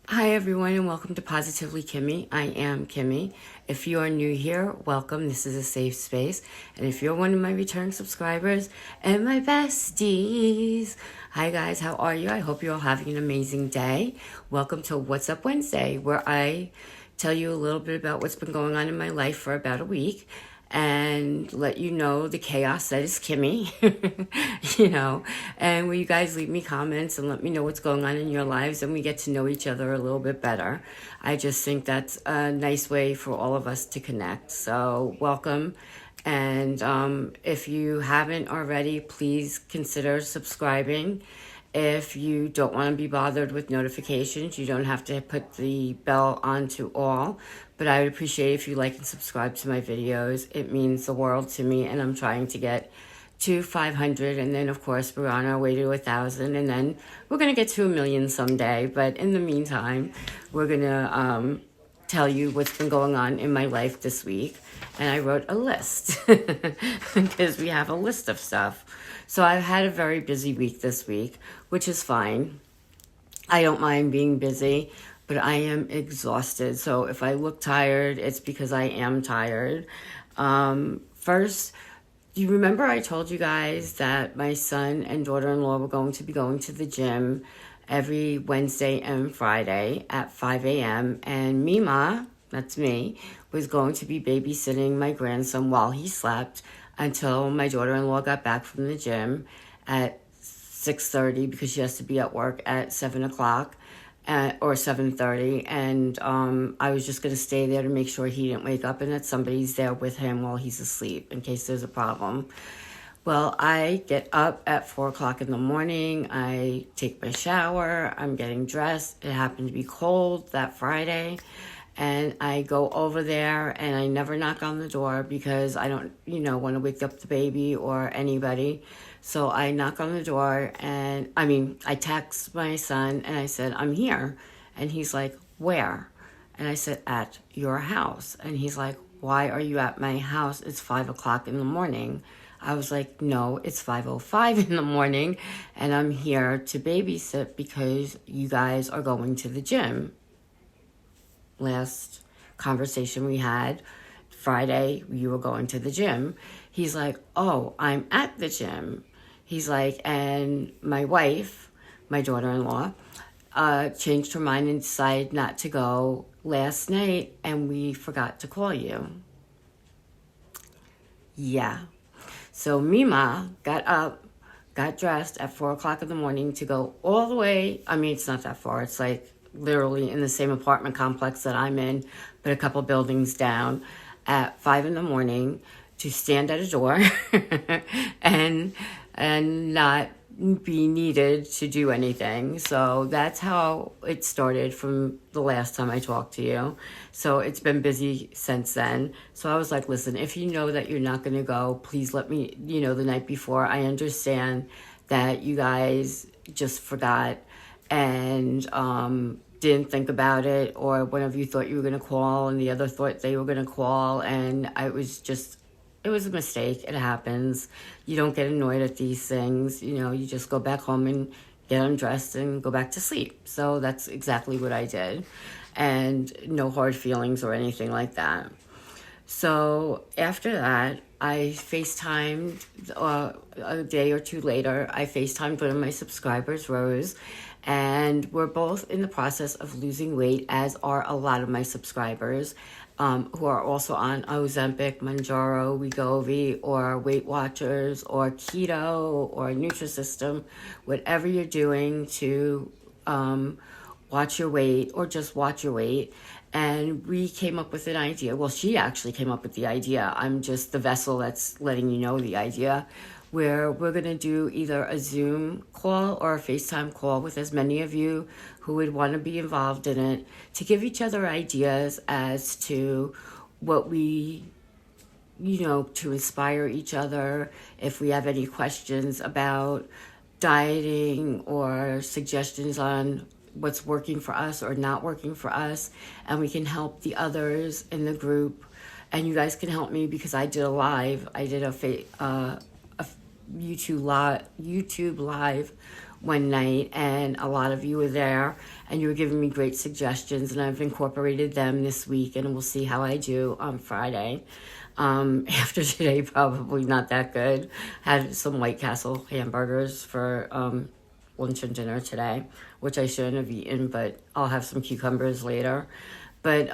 Hi everyone and welcome to Positively Kimmie. I am Kimmie. If you are new here, welcome. This is a safe space. And if you're one of my returning subscribers and my besties, hi guys, how are you? I hope you're all having an amazing day. Welcome to What's Up Wednesday, where I tell you a little bit about what's been going on in my life for about a week and let you know the chaos that is Kimmie, and where you guys leave me comments and let me know what's going on in your lives and we get to know each other a little bit better. I just think that's a nice way for all of us to connect. So welcome. And if you haven't already, please consider subscribing. If you don't want to be bothered with notifications, you don't have to put the bell on to all. But I would appreciate if you like and subscribe to my videos. It means the world to me, and I'm trying to get to 500. And then, of course, we're on our way to 1,000. And then we're going to get to 1 million someday. But in the meantime, we're going to tell you what's been going on in my life this week. And I wrote a list because we have a list of stuff. So I've had a very busy week this week, which is fine. I don't mind being busy, but I am exhausted. So if I look tired, it's because I am tired. First, do you remember I told you guys that my son and daughter-in-law were going to be going to the gym every Wednesday and Friday at 5 a.m. And mimaw, that's me, was going to be babysitting my grandson while he slept until my daughter-in-law got back from the gym at 6:30 because she has to be at work at 7 o'clock or 7:30. And I was just going to stay there to make sure he didn't wake up and that somebody's there with him while he's asleep in case there's a problem. Well, I get up at 4 o'clock in the morning. I take my shower. I'm getting dressed. It happened to be cold that Friday. And I go over there and I never knock on the door because I don't, want to wake up the baby or anybody. So I knock on the door and I text my son and I said, I'm here. And he's like, where? And I said, at your house. And he's like, why are you at my house? It's 5 o'clock in the morning. I was like, no, it's 5:05 in the morning and I'm here to babysit because you guys are going to the gym. Last conversation we had, Friday, you were going to the gym. He's like, oh, I'm at the gym. He's like, and my wife, my daughter-in-law, changed her mind and decided not to go last night, and we forgot to call you. Yeah. So mimaw got up, got dressed at 4 o'clock in the morning to go all the way. It's not that far. It's like literally in the same apartment complex that I'm in, but a couple buildings down, at 5 in the morning to stand at a door and not be needed to do anything. So that's how it started from the last time I talked to you. So it's been busy since then. So I was like, listen, if you know that you're not going to go, please let me, the night before. I understand that you guys just forgot and didn't think about it, or one of you thought you were going to call and the other thought they were going to call, and it was a mistake. It happens. You don't get annoyed at these things. You just go back home and get undressed and go back to sleep. So that's exactly what I did, and no hard feelings or anything like that. So after that, I FaceTimed a day or two later. I FaceTimed one of my subscribers, Rose, and we're both in the process of losing weight, as are a lot of my subscribers who are also on Ozempic, Mounjaro, Wegovy, or Weight Watchers, or keto, or Nutrisystem, whatever you're doing to watch your weight or just watch your weight. And we came up with an idea. Well, she actually came up with the idea. I'm just the vessel that's letting you know the idea, where we're going to do either a Zoom call or a FaceTime call with as many of you who would want to be involved in it, to give each other ideas as to what we, to inspire each other. If we have any questions about dieting or suggestions on what's working for us or not working for us, and we can help the others in the group. And you guys can help me because I did a live. I did a YouTube live one night, and a lot of you were there, and you were giving me great suggestions, and I've incorporated them this week, and we'll see how I do on Friday. After today, probably not that good. Had some White Castle hamburgers for lunch and dinner today, which I shouldn't have eaten, but I'll have some cucumbers later. But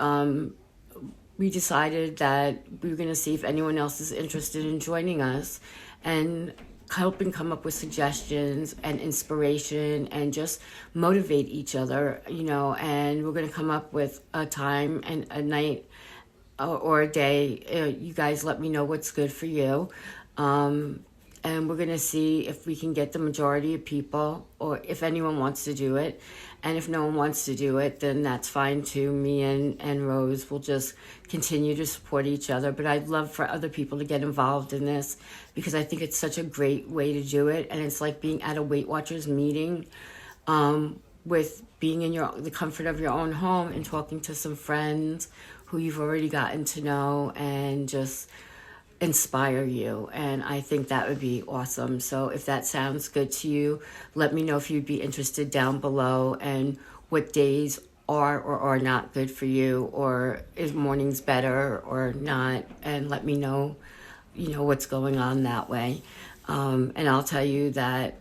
we decided that we were going to see if anyone else is interested in joining us and helping come up with suggestions and inspiration and just motivate each other, and we're going to come up with a time and a night or a day. You guys let me know what's good for you. And we're going to see if we can get the majority of people, or if anyone wants to do it. And if no one wants to do it, then that's fine too. Me and Rose will just continue to support each other. But I'd love for other people to get involved in this, because I think it's such a great way to do it. And it's like being at a Weight Watchers meeting, with being in the comfort of your own home and talking to some friends who you've already gotten to know and just inspire you. And I think that would be awesome. So if that sounds good to you, let me know if you'd be interested down below, and what days are or are not good for you, or is mornings better or not, and let me know what's going on that way. And I'll tell you that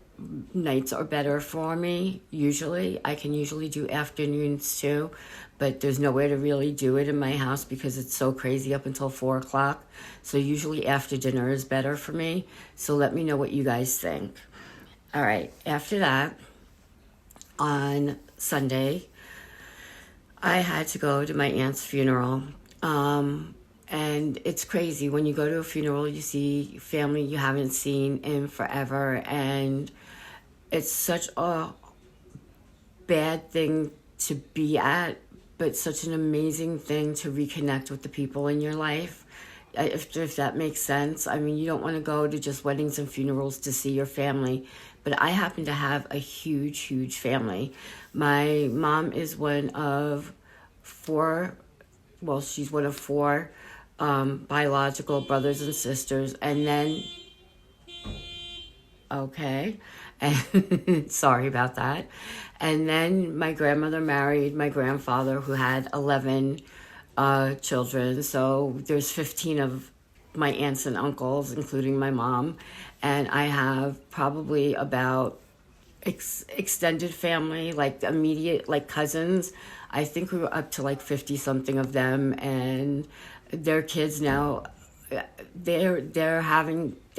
nights are better for me. I can usually do afternoons too, but there's nowhere to really do it in my house because it's so crazy up until 4 o'clock. So usually after dinner is better for me. So let me know what you guys think. All right. After that, on Sunday, I had to go to my aunt's funeral. And it's crazy. When you go to a funeral, you see family you haven't seen in forever. And it's such a bad thing to be at, but such an amazing thing to reconnect with the people in your life, if that makes sense. I mean, you don't want to go to just weddings and funerals to see your family, but I happen to have a huge, huge family. My mom is one of four biological brothers and sisters, and then, okay, and sorry about that. And then my grandmother married my grandfather, who had 11 children. So there's 15 of my aunts and uncles, including my mom. And I have probably about extended family, like immediate, like cousins. I think we were up to like 50 something of them, and their kids now, they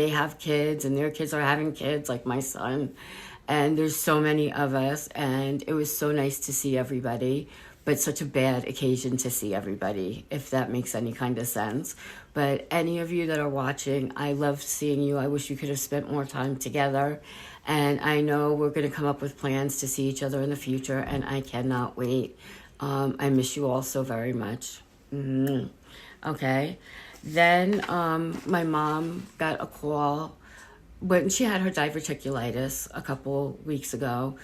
have kids, and their kids are having kids, like my son. And there's so many of us, and it was so nice to see everybody, but such a bad occasion to see everybody, if that makes any kind of sense. But any of you that are watching, I love seeing you. I wish we could have spent more time together. And I know we're going to come up with plans to see each other in the future, and I cannot wait. I miss you all so very much. Mm-hmm. Okay. Then my mom got a call when she had her diverticulitis a couple weeks ago.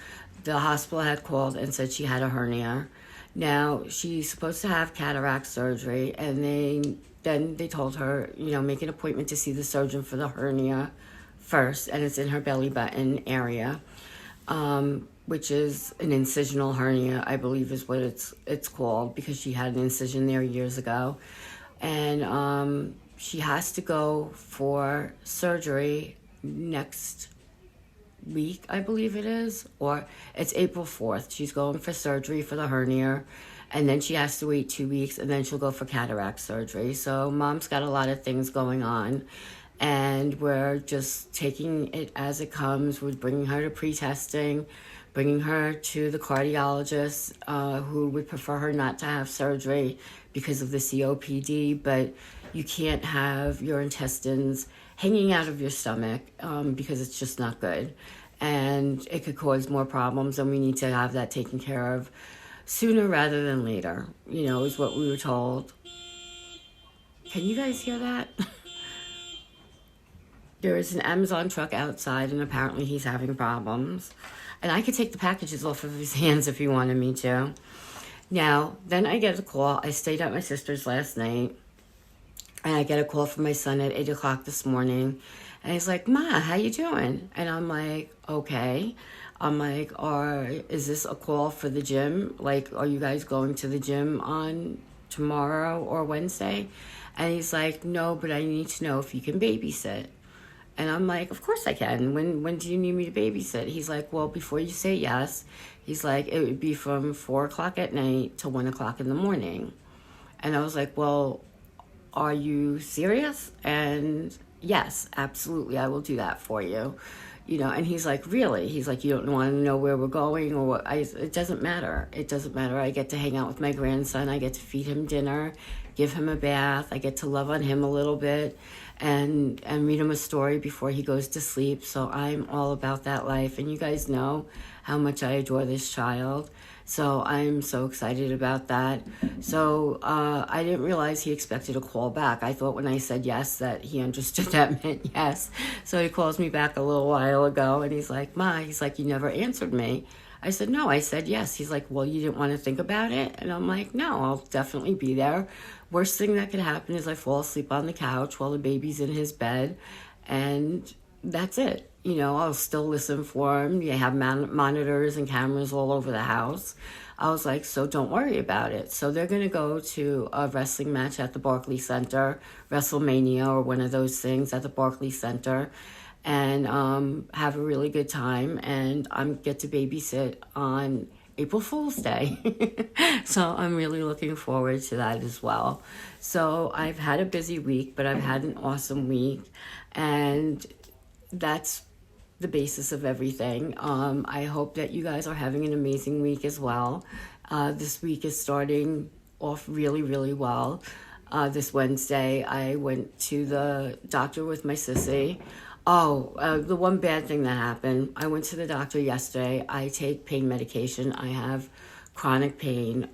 The hospital had called and said she had a hernia. Now, she's supposed to have cataract surgery, and they told her, make an appointment to see the surgeon for the hernia first, and it's in her belly button area, which is an incisional hernia, I believe is what it's called, because she had an incision there years ago. And she has to go for surgery next week, I believe it is, or it's April 4th. She's going for surgery for the hernia, and then she has to wait 2 weeks, and then she'll go for cataract surgery. So mom's got a lot of things going on, and we're just taking it as it comes. We're bringing her to pre-testing, bringing her to the cardiologist, who would prefer her not to have surgery because of the COPD, but you can't have your intestines hanging out of your stomach because it's just not good. And it could cause more problems, and we need to have that taken care of sooner rather than later, is what we were told. Can you guys hear that? There is an Amazon truck outside, and apparently he's having problems. And I could take the packages off of his hands if he wanted me to. Now, then I get a call. I stayed at my sister's last night, and I get a call from my son at 8 o'clock this morning. And he's like, Ma, how you doing? And I'm like, okay. I'm like, is this a call for the gym? Like, are you guys going to the gym on tomorrow or Wednesday? And he's like, no, but I need to know if you can babysit. And I'm like, of course I can. When do you need me to babysit? He's like, well, before you say yes, he's like, it would be from 4 o'clock at night to 1 o'clock in the morning. And I was like, well, are you serious? And yes, absolutely, I will do that for you. And he's like, really? He's like, you don't want to know where we're going or what? It doesn't matter. It doesn't matter. I get to hang out with my grandson. I get to feed him dinner, give him a bath. I get to love on him a little bit and read him a story before he goes to sleep. So I'm all about that life. And you guys know how much I adore this child. So I'm so excited about that. So I didn't realize he expected a call back. I thought when I said yes that he understood that meant yes. So he calls me back a little while ago and he's like, Ma, he's like, you never answered me. I said, no, I said yes. He's like, well, you didn't want to think about it? And I'm like, no, I'll definitely be there. Worst thing that could happen is I fall asleep on the couch while the baby's in his bed. And that's it. I'll still listen for him. You have monitors and cameras all over the house. I was like, so don't worry about it. So they're going to go to a wrestling match at the Barclays Center, WrestleMania or one of those things at the Barclays Center, and have a really good time. And get to babysit on April Fool's Day. So I'm really looking forward to that as well. So I've had a busy week, but I've had an awesome week. And that's the basis of everything. I hope that you guys are having an amazing week as well. This week is starting off really, really well. This Wednesday, I went to the doctor with my sissy. The one bad thing that happened, I went to the doctor yesterday. I take pain medication. I have chronic pain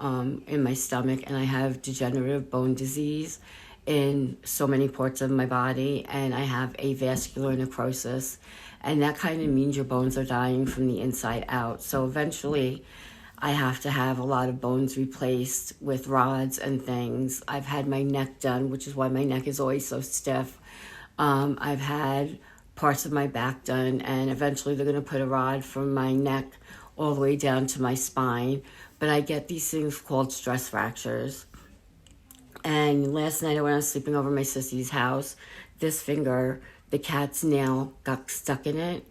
in my stomach, and I have degenerative bone disease in so many parts of my body, and I have avascular necrosis, and that kind of means your bones are dying from the inside out. So eventually I have to have a lot of bones replaced with rods and things. I've had my neck done, which is why my neck is always so stiff. I've had parts of my back done, and eventually they're going to put a rod from my neck all the way down to my spine. But I get these things called stress fractures. And last night when I was sleeping over my sissy's house, this finger, the cat's nail got stuck in it,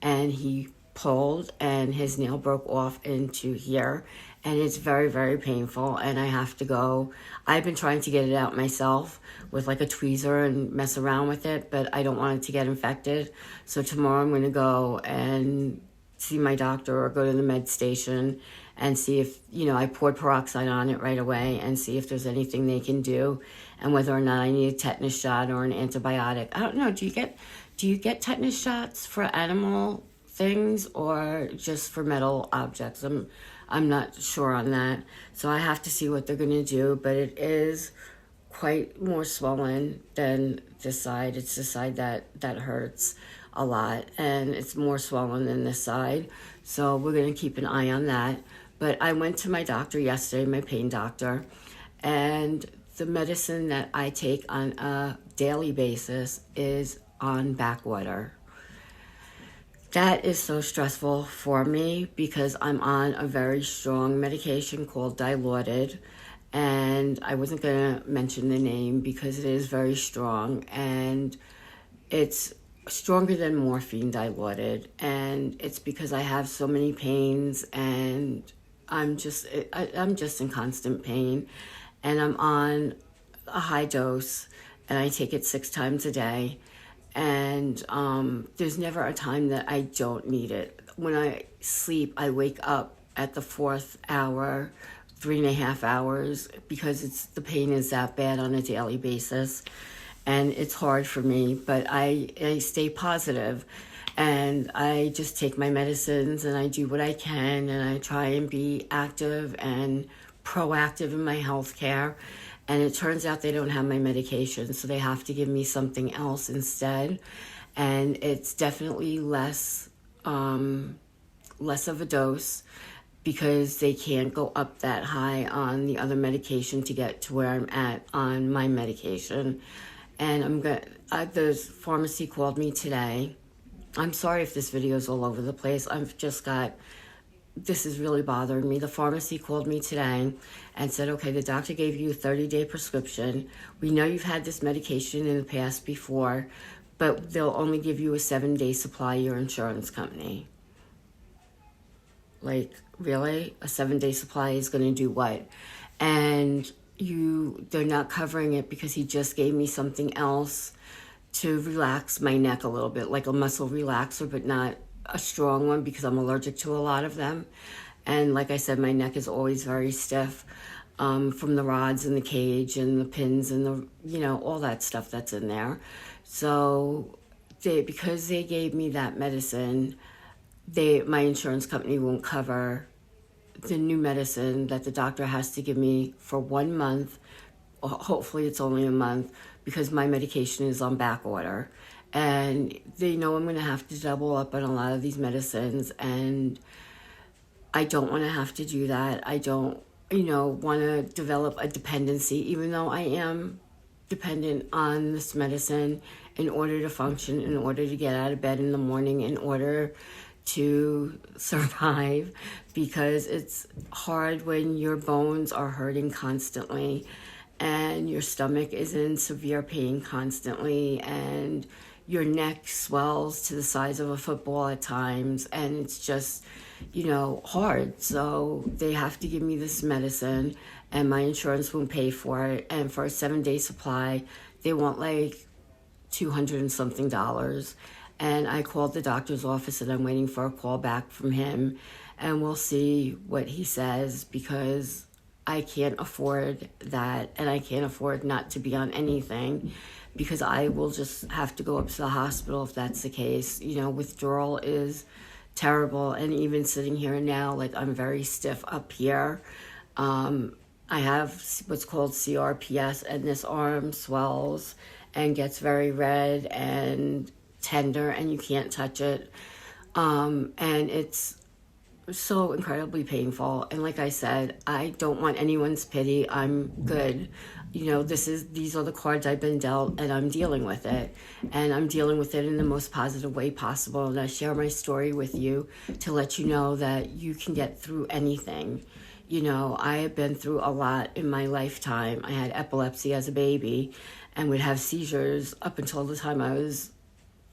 and he pulled and his nail broke off into here, and it's very, very painful, and I have to go. I've been trying to get it out myself with like a tweezer and mess around with it, but I don't want it to get infected. So tomorrow I'm going to go and see my doctor or go to the med station and see if, I poured peroxide on it right away and see if there's anything they can do and whether or not I need a tetanus shot or an antibiotic. I don't know. Do you get tetanus shots for animal things or just for metal objects? I'm not sure on that. So I have to see what they're going to do, but it is quite more swollen than this side. It's the side that hurts a lot, and it's more swollen than this side. So we're going to keep an eye on that. But I went to my doctor yesterday, my pain doctor, and the medicine that I take on a daily basis is on backwater. That is so stressful for me because I'm on a very strong medication called Dilaudid, and I wasn't going to mention the name because it is very strong, and it's stronger than morphine, Dilaudid, and it's because I have so many pains, and I'm just in constant pain, and I'm on a high dose, and I take it 6 times a day. And there's never a time that I don't need it. When I sleep, I wake up at the 4th hour, 3.5 hours, because the pain is that bad on a daily basis. And it's hard for me, but I stay positive, and I just take my medicines, and I do what I can, and I try and be active and proactive in my health care. And it turns out they don't have my medication, so they have to give me something else instead. And it's definitely less of a dose because they can't go up that high on the other medication to get to where I'm at on my medication. And the pharmacy called me today, I'm sorry if this video is all over the place. This is really bothering me. The pharmacy called me today and said, okay, the doctor gave you a 30-day prescription. We know you've had this medication in the past before, but they'll only give you a 7-day supply, your insurance company. Like, really? A 7-day supply is going to do what? And they're not covering it because he just gave me something else to relax my neck a little bit, like a muscle relaxer, but not a strong one because I'm allergic to a lot of them. And like I said, my neck is always very stiff from the rods and the cage and the pins and all that stuff that's in there. So because they gave me that medicine, my insurance company won't cover the new medicine that the doctor has to give me for 1 month. Hopefully it's only a month because my medication is on back order. And they know I'm going to have to double up on a lot of these medicines, and I don't want to have to do that. I don't, want to develop a dependency, even though I am dependent on this medicine in order to function, in order to get out of bed in the morning, in order to survive, because it's hard when your bones are hurting constantly and your stomach is in severe pain constantly and your neck swells to the size of a football at times, and it's just, hard. So they have to give me this medicine, and my insurance won't pay for it. And for a 7-day supply, they want like $200 and something. And I called the doctor's office, and I'm waiting for a call back from him, and we'll see what he says, because I can't afford that, and I can't afford not to be on anything, because I will just have to go up to the hospital if that's the case. Withdrawal is terrible, and even sitting here now, like, I'm very stiff up here. I have what's called CRPS, and this arm swells and gets very red and tender, and you can't touch it. And it's so incredibly painful. And like I said, I don't want anyone's pity. I'm good. These are the cards I've been dealt, and I'm dealing with it. And I'm dealing with it in the most positive way possible. And I share my story with you to let you know that you can get through anything. I have been through a lot in my lifetime. I had epilepsy as a baby and would have seizures up until the time I was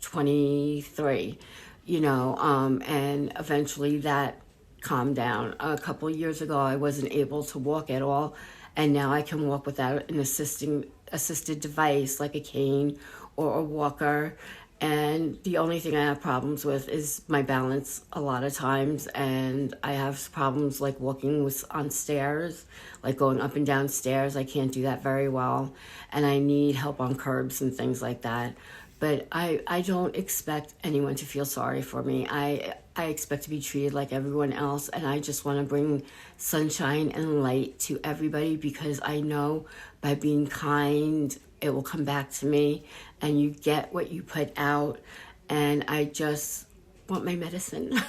23, and eventually that calmed down. A couple of years ago, I wasn't able to walk at all, and now I can walk without an assisted device like a cane or a walker. And the only thing I have problems with is my balance a lot of times, and I have problems like walking on stairs, like going up and down stairs. I can't do that very well, and I need help on curbs and things like that. But I don't expect anyone to feel sorry for me. I expect to be treated like everyone else, and I just want to bring sunshine and light to everybody, because I know by being kind, it will come back to me, and you get what you put out. And I just want my medicine,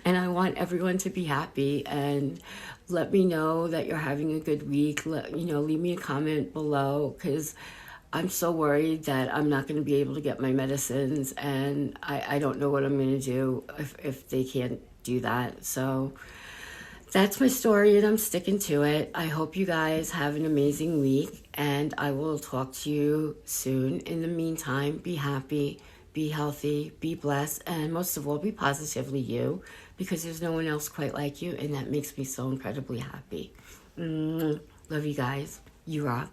and I want everyone to be happy. And let me know that you're having a good week. Leave me a comment below, because I'm so worried that I'm not going to be able to get my medicines, and I don't know what I'm going to do if they can't do that. So that's my story, and I'm sticking to it. I hope you guys have an amazing week, and I will talk to you soon. In the meantime, be happy, be healthy, be blessed, and most of all, be positively you, because there's no one else quite like you, and that makes me so incredibly happy. Love you guys. You rock.